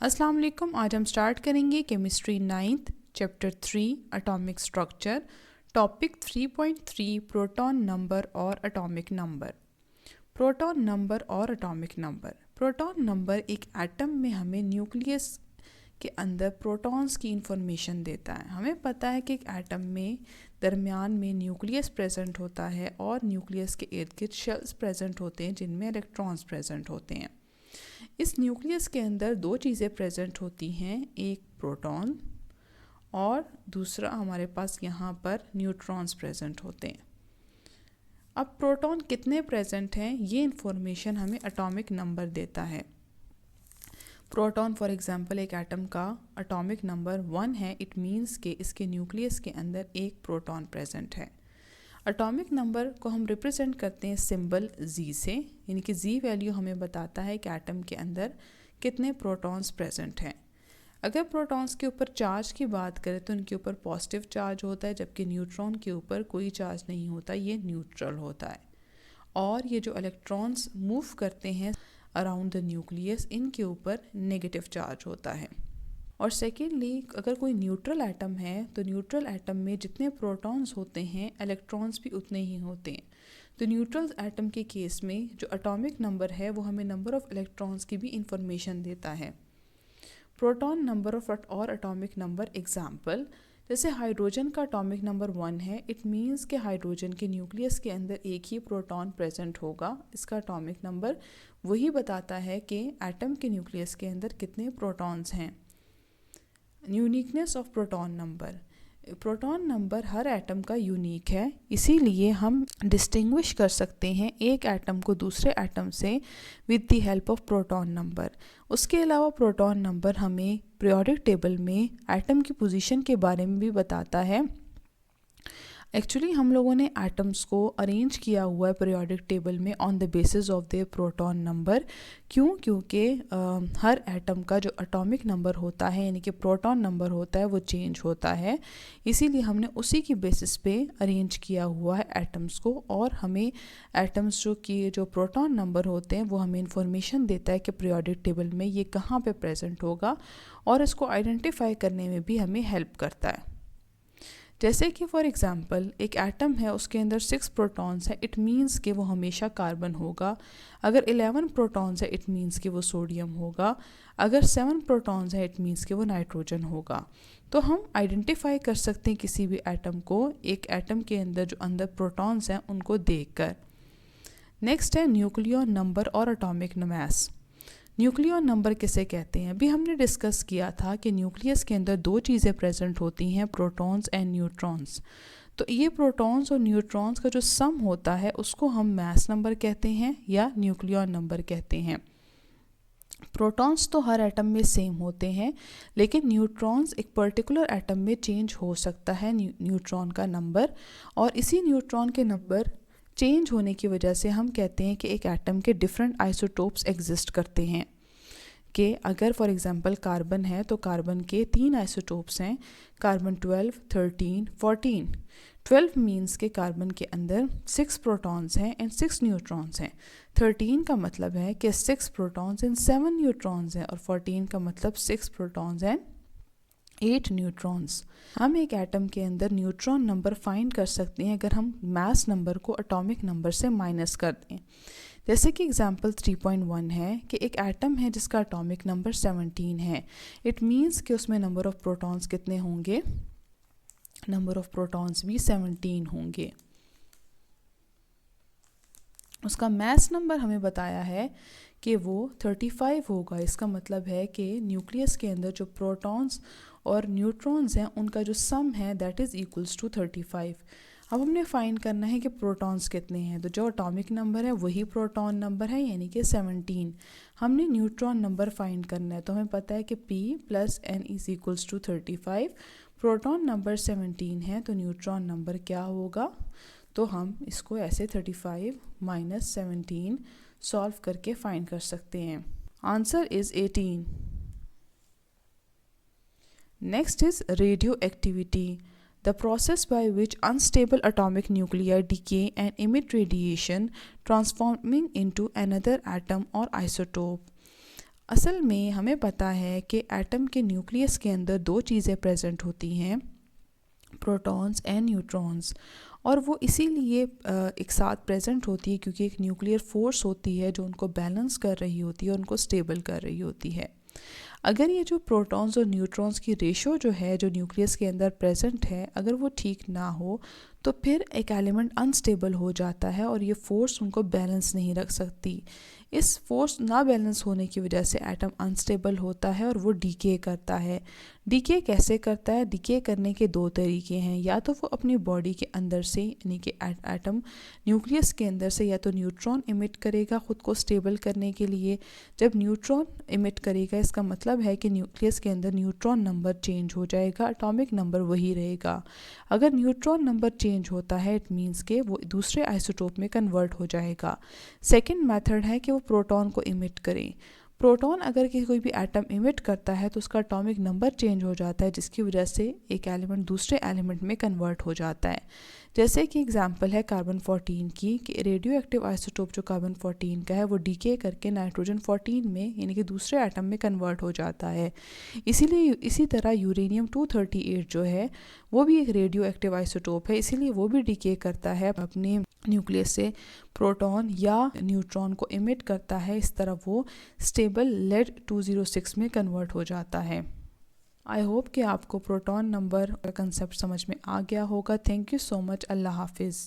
अस्सलाम वालेकुम। आज हम स्टार्ट करेंगे chemistry 9th chapter 3 atomic structure, topic 3.3 proton number और एटॉमिक नंबर। प्रोटॉन नंबर और एटॉमिक नंबर। प्रोटॉन नंबर एक एटम में हमें न्यूक्लियस के अंदर प्रोटॉन्स की इंफॉर्मेशन देता है। हमें पता है कि एक एटम में दरमियान में न्यूक्लियस प्रेजेंट होता है और न्यूक्लियस के इर्द गिर्द शेल्स प्रेजेंट होते हैं जिनमें इलेक्ट्रॉन्स प्रेजेंट होते हैं। इस न्यूक्लियस के अंदर दो चीज़ें प्रेजेंट होती हैं, एक प्रोटॉन और दूसरा हमारे पास यहाँ पर न्यूट्रॉन्स प्रेजेंट होते हैं। अब प्रोटॉन कितने प्रेजेंट हैं ये इंफॉर्मेशन हमें एटॉमिक नंबर देता है। प्रोटॉन फॉर एग्जांपल एक एटम का एटॉमिक नंबर 1 है। इट मीन्स कि इसके न्यूक्लियस के अंदर एक प्रोटॉन प्रेजेंट है। एटॉमिक नंबर को हम रिप्रेजेंट करते हैं सिंबल Z से, यानी कि Z वैल्यू हमें बताता है कि एटम के अंदर कितने प्रोटॉन्स प्रेजेंट हैं। अगर प्रोटॉन्स के ऊपर चार्ज की बात करें तो उनके ऊपर पॉजिटिव चार्ज होता है, जबकि न्यूट्रॉन के ऊपर कोई चार्ज नहीं होता, ये न्यूट्रल होता है। और ये जो इलेक्ट्रॉन्स मूव करते हैं अराउंड द न्यूक्लियस, इनके ऊपर नेगेटिव चार्ज होता है। और सेकेंडली, अगर कोई न्यूट्रल एटम है तो न्यूट्रल एटम में जितने प्रोटॉन्स होते हैं इलेक्ट्रॉन्स भी उतने ही होते हैं। तो न्यूट्रल एटम के केस में जो एटॉमिक नंबर है वो हमें नंबर ऑफ़ इलेक्ट्रॉन्स की भी इंफॉर्मेशन देता है। प्रोटॉन नंबर ऑफ और एटॉमिक नंबर एग्जाम्पल, जैसे हाइड्रोजन का एटॉमिक नंबर 1 है। इट मीन्स कि हाइड्रोजन के न्यूक्लियस के अंदर एक ही प्रोटॉन प्रेजेंट होगा। इसका एटॉमिक नंबर वही बताता है कि एटम के न्यूक्लियस के अंदर कितने प्रोटॉन्स हैं। Uniqueness of proton number. Proton number her atom का यूनिक है, इसीलिए हम डिस्टिंग्विश कर सकते हैं एक एटम को दूसरे एटम से with the help of proton number. उसके अलावा प्रोटॉन नंबर हमें पीरियोडिक टेबल में एटम की पोजीशन के बारे में भी बताता है। एक्चुअली हम लोगों ने एटम्स को अरेंज किया हुआ है पीरियोडिक टेबल में on the basis of their proton number. क्योंकि हर एटम का जो एटॉमिक नंबर होता है यानी कि प्रोटॉन नंबर होता है वो चेंज होता है, इसीलिए हमने उसी की बेसिस पे अरेंज किया हुआ है एटम्स को। और हमें एटम्स जो प्रोटॉन नंबर होते हैं वो हमें इंफॉर्मेशन देता है कि पीरियोडिक टेबल में ये कहाँ पे प्रेजेंट होगा, और इसको आइडेंटिफाई करने में भी हमें हेल्प करता है। जैसे कि फॉर एग्जांपल एक एटम है, उसके अंदर 6 प्रोटॉन्स है, इट मीन्स कि वो हमेशा कार्बन होगा। अगर 11 प्रोटॉन्स है इट मीन्स कि वो सोडियम होगा। अगर 7 प्रोटॉन्स है इट मीन्स कि वो नाइट्रोजन होगा। तो हम आइडेंटिफाई कर सकते हैं किसी भी एटम को एक एटम के अंदर जो अंदर प्रोटॉन्स हैं उनको देखकर। नेक्स्ट है न्यूक्लियर नंबर और एटॉमिक मास। न्यूक्लियर नंबर किसे कहते हैं? अभी हमने डिस्कस किया था कि न्यूक्लियस के अंदर दो चीज़ें प्रेजेंट होती हैं, प्रोटॉन्स एंड न्यूट्रॉन्स। तो ये प्रोटॉन्स और न्यूट्रॉन्स का जो सम होता है उसको हम मास नंबर कहते हैं या न्यूक्लियर नंबर कहते हैं। प्रोटॉन्स तो हर एटम में सेम होते हैं, लेकिन न्यूट्रॉन्स एक पर्टिकुलर एटम में चेंज हो सकता है न्यूट्रॉन का नंबर, और इसी न्यूट्रॉन के नंबर चेंज होने की वजह से हम कहते हैं कि एक एटम के डिफरेंट आइसोटोप्स एग्जिस्ट करते हैं। कि अगर फॉर एग्जांपल कार्बन है तो कार्बन के 3 आइसोटोप्स हैं, कार्बन 12, 13, 14। 12 मीन्स के कार्बन के अंदर 6 प्रोटॉन्स हैं एंड 6 न्यूट्रॉन्स हैं। 13 का मतलब है कि 6 प्रोटॉन्स एंड 7 न्यूट्रॉन्स हैं, और 14 का मतलब 6 प्रोटॉन्स एंड 8 न्यूट्रॉन्स। हम एक एटम के अंदर न्यूट्रॉन नंबर फाइंड कर सकते हैं अगर हम मास नंबर को एटॉमिक नंबर से माइनस कर दें। जैसे कि एग्जांपल 3.1 है कि एक एटम है जिसका एटॉमिक नंबर 17 है। इट मीन्स कि उसमें नंबर ऑफ प्रोटॉन्स कितने होंगे? नंबर ऑफ प्रोटॉन्स भी 17 होंगे। उसका मास नंबर हमें बताया है कि वो 35 होगा। इसका मतलब है कि न्यूक्लियस के अंदर जो प्रोटॉन्स और न्यूट्रॉन्स हैं उनका जो सम है दैट इज़ इक्वल्स टू 35। अब हमने फाइंड करना है कि प्रोटॉन्स कितने हैं, तो जो एटॉमिक नंबर है वही प्रोटॉन नंबर है यानी कि 17। हमने न्यूट्रॉन नंबर फाइंड करना है, तो हमें पता है कि P + N is equals to 35। Proton number 17 है तो न्यूट्रॉन नंबर क्या होगा? तो हम इसको ऐसे 35 - 17 सॉल्व करके फाइंड कर सकते हैं। Answer is 18। Next is radio activity, the process by which unstable atomic nuclei decay and emit radiation, transforming into another atom or isotope. असल में हमें पता है कि एटम के न्यूक्लियस के अंदर दो चीज़ें प्रेजेंट होती हैं, प्रोटॉन्स एंड न्यूट्रॉन्स, और वो इसीलिए एक साथ प्रेजेंट होती है क्योंकि एक न्यूक्लियर फोर्स होती है जो उनको बैलेंस कर रही होती है, उनको स्टेबल कर रही होती है। अगर ये जो प्रोटॉन्स और न्यूट्रॉन्स की रेशो जो है जो न्यूक्लियस के अंदर प्रेजेंट है, अगर वो ठीक ना हो तो फिर एक एलिमेंट अनस्टेबल हो जाता है और ये फोर्स उनको बैलेंस नहीं रख सकती। इस फोर्स ना बैलेंस होने की वजह से एटम अनस्टेबल होता है और वो डीके करता है। डीके कैसे करता है? डीके करने के दो तरीके हैं, या तो वो अपनी बॉडी के अंदर से यानी कि एटम न्यूक्लियस के अंदर से या तो न्यूट्रॉन इमिट करेगा ख़ुद को स्टेबल करने के लिए। जब न्यूट्रॉन इमिट करेगा इसका मतलब है कि न्यूक्लियस के अंदर न्यूट्रॉन नंबर चेंज हो जाएगा, एटॉमिक नंबर वही रहेगा। अगर न्यूट्रॉन नंबर चेंज होता है इट मीन्स के वो दूसरे आइसोटोप में कन्वर्ट हो जाएगा। सेकेंड मेथड है कि वो प्रोटॉन को इमिट करें। प्रोटॉन अगर कोई भी एटम इमिट करता है तो उसका एटॉमिक नंबर चेंज हो जाता है, जिसकी वजह से एक एलिमेंट दूसरे एलिमेंट में कन्वर्ट हो जाता है। जैसे कि एग्जांपल है कार्बन 14 की, कि रेडियो एक्टिव आइसोटोप जो कार्बन 14 का है वो डीके करके नाइट्रोजन 14 में यानी कि दूसरे एटम में कन्वर्ट हो जाता है। इसीलिए इसी तरह यूरेनियम 238 जो है वो भी एक रेडियो एक्टिव आइसोटोप है, इसीलिए वो भी डीके करता है अपने न्यूक्लियस से प्रोटॉन या न्यूट्रॉन को इमिट करता है। इस तरह वो स्टेबल लेड 206 में कन्वर्ट हो जाता है। आई होप कि आपको प्रोटॉन नंबर का कंसेप्ट समझ में आ गया होगा। Thank you so much. Allah हाफिज़।